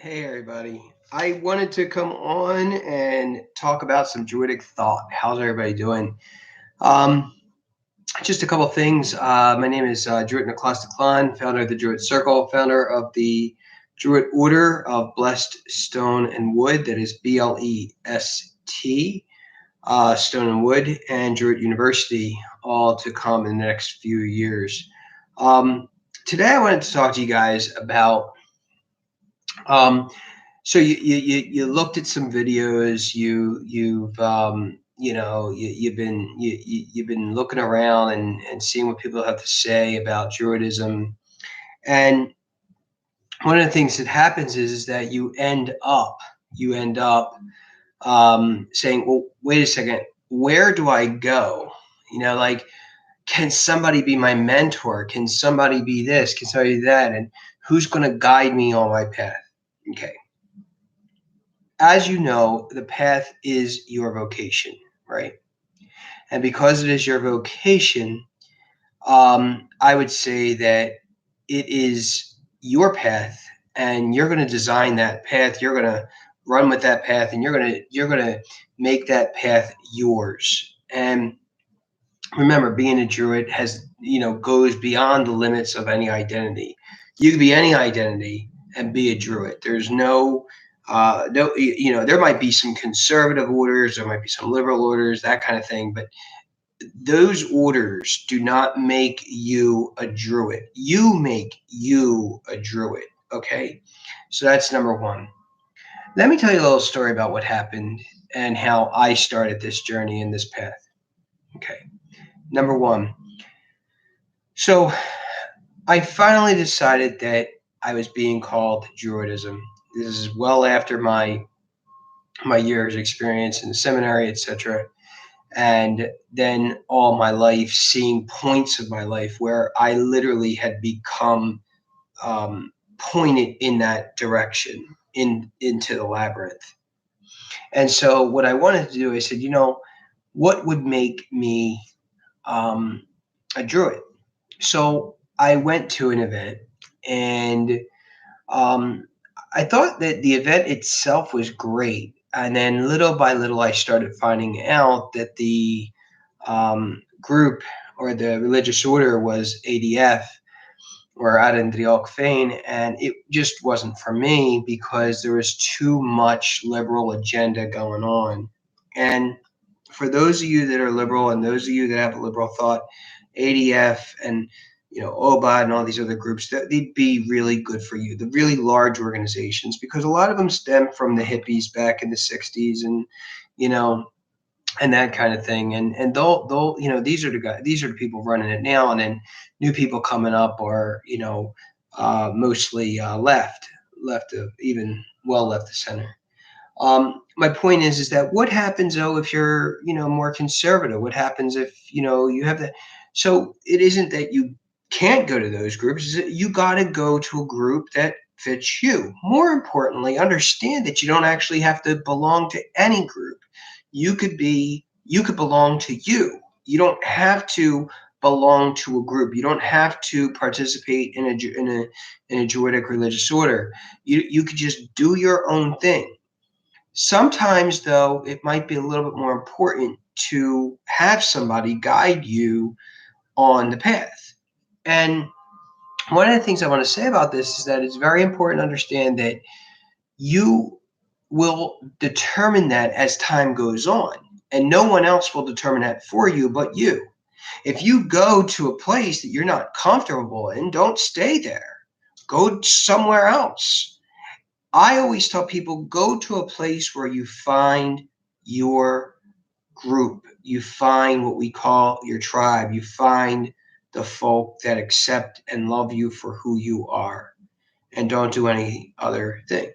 Hey everybody. I wanted to come on and talk about some Druidic thought. How's everybody doing? Um, just a couple things. My name is Druid Nicholas Declan, founder of the Druid Circle, founder of the Druid Order of Blessed Stone and Wood, that is BLEST, Stone and Wood, and Druid University, all to come in the next few years. Today I wanted to talk to you guys about um, so you looked at some videos. You've been looking around and seeing what people have to say about Druidism. And one of the things that happens is that you end up saying, well, wait a second, where do I go? Like, can somebody be my mentor? Can somebody be this? Can somebody be that? And who's going to guide me on my path? Okay. As you know, the path is your vocation, right? And because it is your vocation, I would say that it is your path, and you're going to design that path. You're going to run with that path, and you're going to make that path yours. And remember, being a druid goes beyond the limits of any identity. You can be any identity and be a druid. There's no, there might be some conservative orders, there might be some liberal orders, that kind of thing, but those orders do not make you a druid. You make you a druid. Okay, so that's number one. Let me tell you a little story about what happened and how I started this journey in this path. Okay, number one. So I finally decided that I was being called to Druidism. This is well after my years experience in the seminary, etc. And then all my life seeing points of my life where I literally had become pointed in that direction, into the labyrinth. And so what I wanted to do, I said, what would make me a druid? So I went to an event, and um, I thought that the event itself was great. And then little by little, I started finding out that the group, or the religious order, was ADF, or Adendriok Fein, and it just wasn't for me because there was too much liberal agenda going on. And for those of you that are liberal, and those of you that have a liberal thought, ADF and OBA and all these other groups, that they'd be really good for you. The really large organizations, because a lot of them stem from the hippies back in the '60s, and you know and that kind of thing. And they'll these are the guys, these are the people running it now, and then new people coming up are mostly left of, even well left of center. My point is that what happens though if you're more conservative? What happens if you have that? So it isn't that you can't go to those groups. Is that you got to go to a group that fits you. More importantly, understand that you don't actually have to belong to any group. You could belong to you. You don't have to belong to a group. You don't have to participate in a Druidic religious order. You could just do your own thing. Sometimes, though, it might be a little bit more important to have somebody guide you on the path. And one of the things I want to say about this is that it's very important to understand that you will determine that as time goes on, and no one else will determine that for you but you. If you go to a place that you're not comfortable in, don't stay there. Go somewhere else. I always tell people, go to a place where you find your group. You find what we call your tribe. You find the folk that accept and love you for who you are, and don't do any other thing.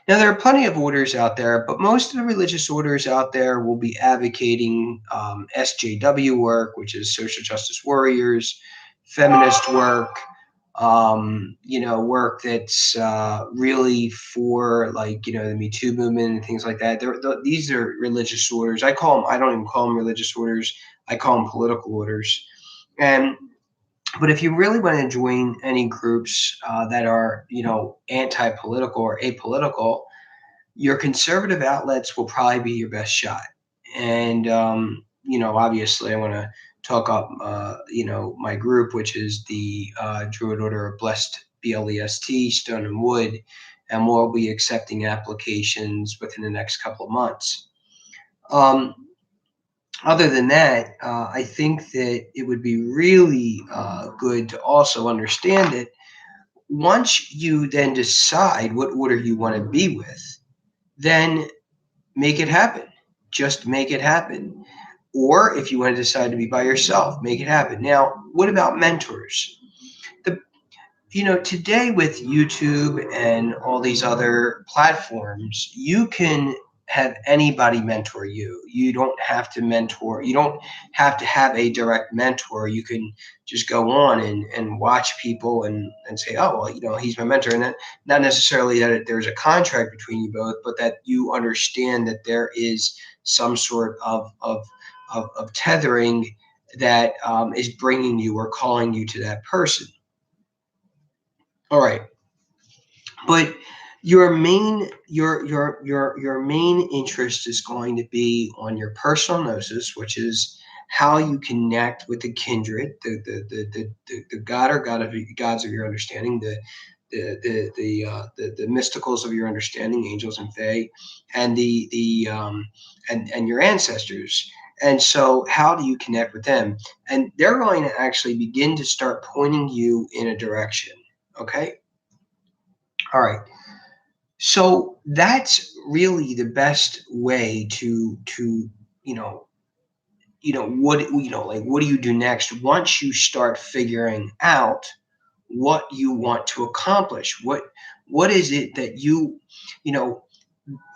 Now, there are plenty of orders out there, but most of the religious orders out there will be advocating SJW work, which is social justice warriors, feminist work, work that's really for, like, the Me Too movement and things like that. These are religious orders. I don't even call them religious orders. I call them political orders. And But if you really want to join any groups that are, anti-political or apolitical, your conservative outlets will probably be your best shot. And obviously, I want to talk up, my group, which is the Druid Order of Blessed BLEST Stone and Wood, and we'll be accepting applications within the next couple of months. Um, Other than that, I think that it would be really good to also understand that once you then decide what order you want to be with, then make it happen. Just make it happen. Or if you want to decide to be by yourself, make it happen. Now, what about mentors? The Today with YouTube and all these other platforms, you can have anybody mentor you. You don't have to mentor. You don't have to have a direct mentor. You can just go on and watch people and say, oh, well, he's my mentor. And that, not necessarily that there's a contract between you both, but that you understand that there is some sort of tethering that is bringing you or calling you to that person. All right. But your main interest is going to be on your personal gnosis, which is how you connect with the kindred, the god or gods of your understanding, the mysticals of your understanding, angels and fae, and and your ancestors. And so, how do you connect with them? And they're going to actually begin to start pointing you in a direction. Okay. All right. So that's really the best way to you know what do you do next once you start figuring out what you want to accomplish? What is it that you know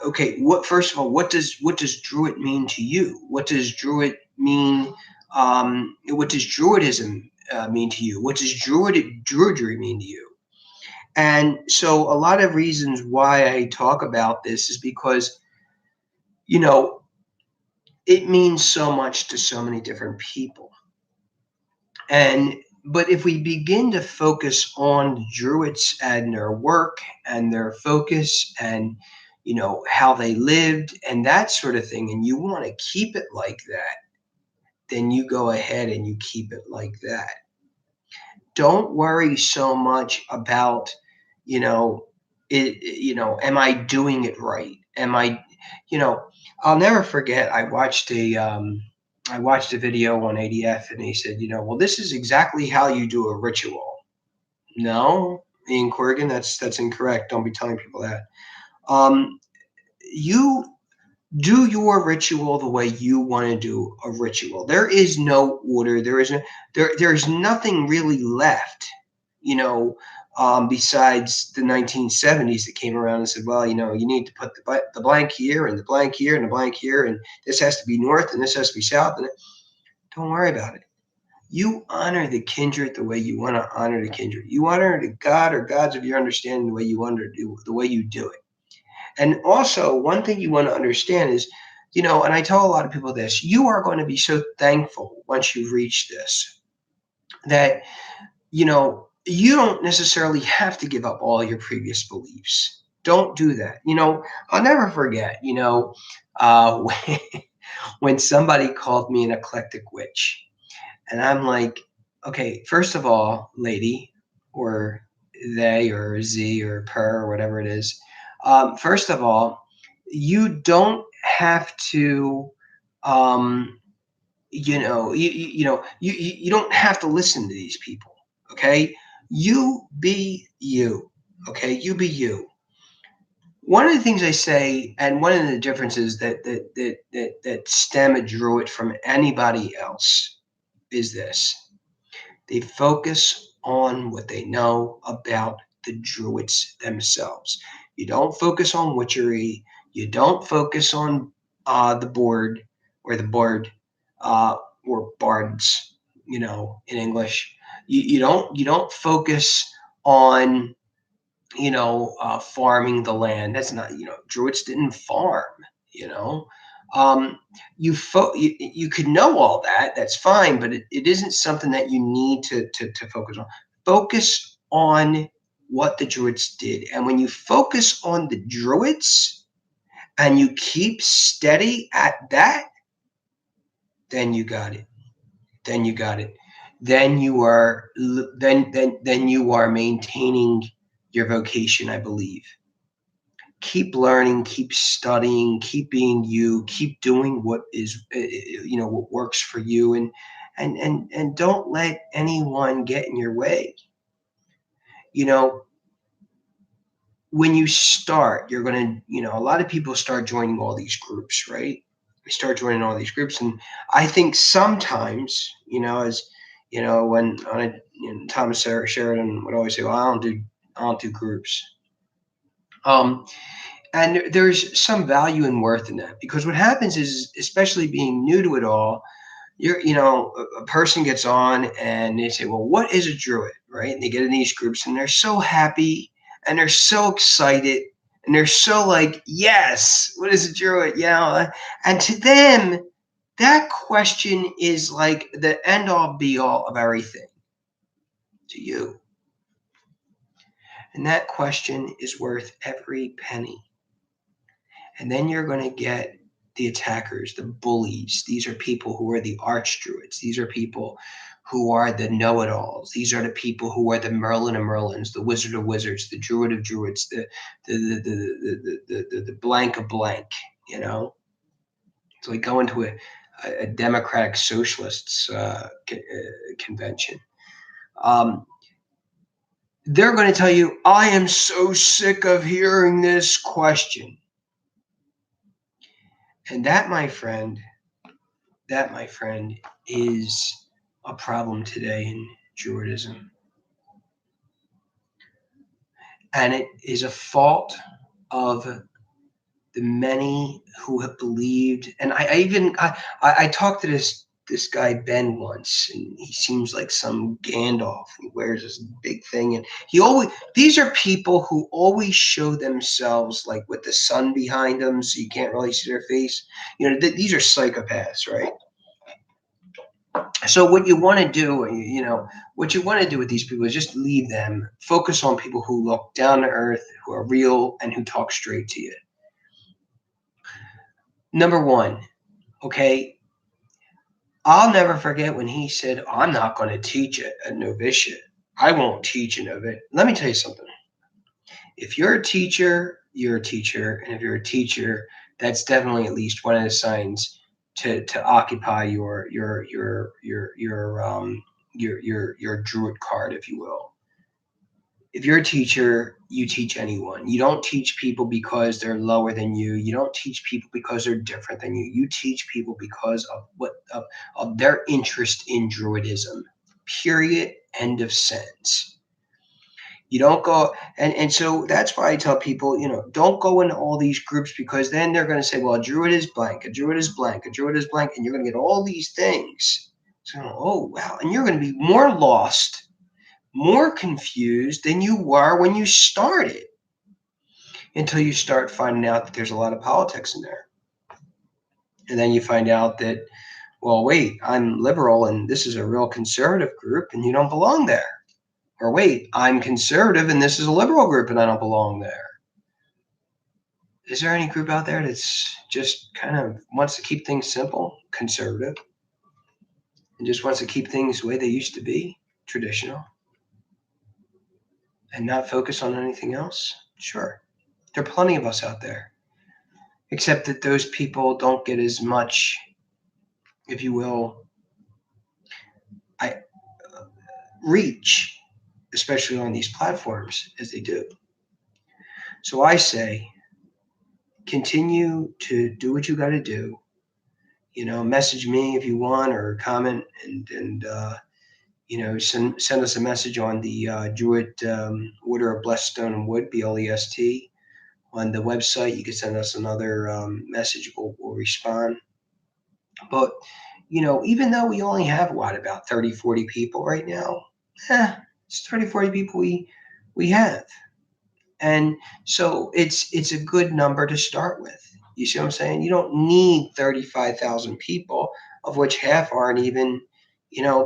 okay, what first of all, what does Druid mean to you? What does Druid mean? What does Druidism mean to you? What does Druidry mean to you? And so a lot of reasons why I talk about this is because, you know, it means so much to so many different people. And but if we begin to focus on the Druids and their work and their focus and how they lived and that sort of thing, and you want to keep it like that, then you go ahead and you keep it like that. Don't worry so much about, you know, am I doing it right? Am I, you know, I'll never forget. I watched a video on ADF, and he said, well, this is exactly how you do a ritual. No, Ian Corrigan, that's incorrect. Don't be telling people that. You do your ritual the way you want to do a ritual. There is no order. There's nothing really left, you know, besides the 1970s that came around and said, well, you need to put the blank here and the blank here and the blank here, and this has to be north and this has to be south. And don't worry about it. You honor the kindred the way you want to honor the kindred. You honor the god or gods of your understanding the way you want to do the way you do it. And also, one thing you want to understand is, and I tell a lot of people this, you are going to be so thankful once you reach this that, you don't necessarily have to give up all your previous beliefs. Don't do that. I'll never forget, when, when somebody called me an eclectic witch. And I'm like, okay, first of all, lady, or they, or Z, or per, or whatever it is. First of all, you don't have to, you don't have to listen to these people. Okay, you be you. Okay, you be you. One of the things I say, and one of the differences that stem a druid from anybody else is this: they focus on what they know about the druids themselves. You don't focus on witchery. You don't focus on the board or the bard or bards, in English. You don't focus on farming the land. That's not, druids didn't farm, you know. Um, you could know all that. That's fine, but it isn't something that you need to focus on. Focus on what the Druids did, and when you focus on the Druids and you keep steady at that, then you got it. Then you got it. Then you are then you are maintaining your vocation, I believe. Keep learning, keep studying, keep being you, keep doing what is what works for you, and don't let anyone get in your way. You know, when you start, you're going to, a lot of people start joining all these groups, right? They start joining all these groups, and I think sometimes, as when Thomas Sheridan would always say, "Well, I don't do groups." Um, and there's some value and worth in that, because what happens is, especially being new to it all, a person gets on and they say, well, what is a Druid, right? And they get in these groups and they're so happy and they're so excited and they're so like, yes, what is a Druid? And to them, that question is like the end all be all of everything to you. And that question is worth every penny. And then you're going to get the attackers, the bullies. These are people who are the arch druids. These are people who are the know-it-alls. These are the people who are the Merlin of Merlins, the Wizard of Wizards, the Druid of Druids, the blank of blank. It's like going to a democratic socialists convention. They're going to tell you, I am so sick of hearing this question. And that, my friend, is a problem today in Druidism. And it is a fault of the many who have believed. And I talked to this guy Ben once, and he seems like some Gandalf. He wears this big thing, and these are people who always show themselves like with the sun behind them, so you can't really see their face. These are psychopaths, right? So what you want to do, with these people is just leave them. Focus on people who look down to earth, who are real, and who talk straight to you. Number one, okay, I'll never forget when he said, I'm not going to teach a novitiate. I won't teach a novitiate. Let me tell you something. If you're a teacher, you're a teacher. And if you're a teacher, that's definitely at least one of the signs to occupy your Druid card, if you will. If you're a teacher, you teach anyone. You don't teach people because they're lower than you. You don't teach people because they're different than you. You teach people because of their interest in Druidism. Period. End of sentence. You don't go, and so that's why I tell people, don't go into all these groups, because then they're going to say, well, a Druid is blank, a Druid is blank, a Druid is blank, and you're going to get all these things. So, oh wow, and you're going to be more lost, more confused than you were when you started, until you start finding out that there's a lot of politics in there. And then you find out that, well, wait, I'm liberal and this is a real conservative group and you don't belong there. Or wait, I'm conservative and this is a liberal group and I don't belong there. Is there any group out there that's just kind of wants to keep things simple, conservative, and just wants to keep things the way they used to be, traditional, and not focus on anything else? Sure. There are plenty of us out there, except that those people don't get as much, if you will, reach, especially on these platforms, as they do. So I say, continue to do what you got to do. Message me if you want, or comment, and send us a message on the Druid Order of Blessed Stone and Wood, BLEST. On the website, you can send us another message. We'll respond. But, even though we only have, about 30, 40 people right now, it's 30, 40 people we have. And so it's a good number to start with. You see what I'm saying? You don't need 35,000 people, of which half aren't even,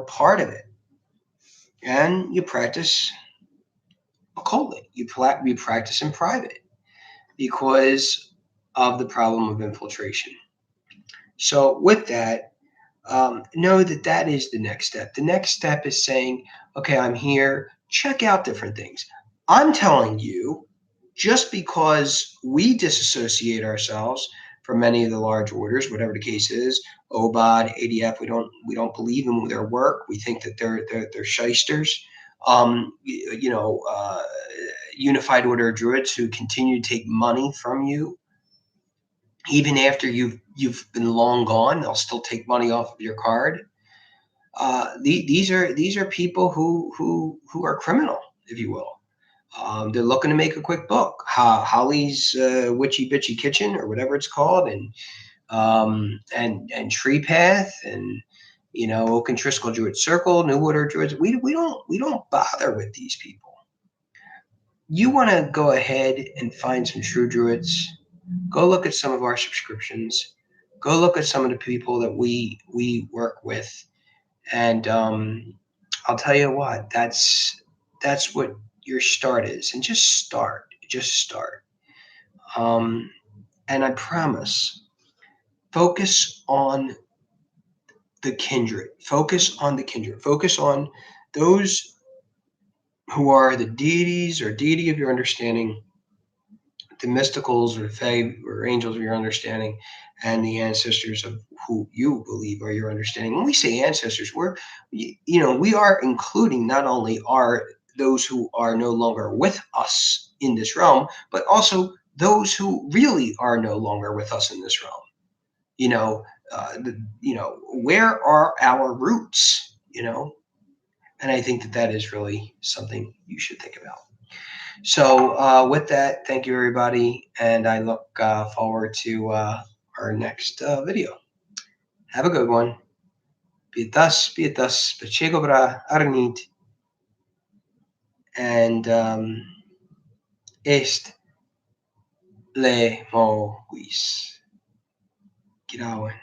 part of it. And you practice occultly. You practice in private because of the problem of infiltration. So with that, know that that is the next step. The next step is saying, okay, I'm here, check out different things. I'm telling you, just because we disassociate ourselves from many of the large orders, whatever the case is, OBOD, ADF, we don't believe in their work. We think that they're shysters. Unified Order of Druids who continue to take money from you even after you've been long gone. They'll still take money off of your card. These are people who are criminal, if you will. They're looking to make a quick buck. Holly's Witchy Bitchy Kitchen, or whatever it's called, and Tree Path, and Oak and Triskel Druid Circle, New Order Druids. We don't bother with these people. You want to go ahead and find some true Druids. Go look at some of our subscriptions. Go look at some of the people that we work with. And I'll tell you what, that's what your start is. And just start. And I promise, focus on the kindred. Focus on the kindred. Focus on those who are the deities or deity of your understanding, the mysticals or fae or angels of your understanding, and the ancestors of who you believe are your understanding. When we say ancestors, we are including not only those who are no longer with us in this realm, but also those who really are no longer with us in this realm. Where are our roots? And I think that is really something you should think about. So with that, thank you, everybody, and I look forward to our next video. Have a good one. Pietas, pechego bra arnit, and est le mo quis. Girawen.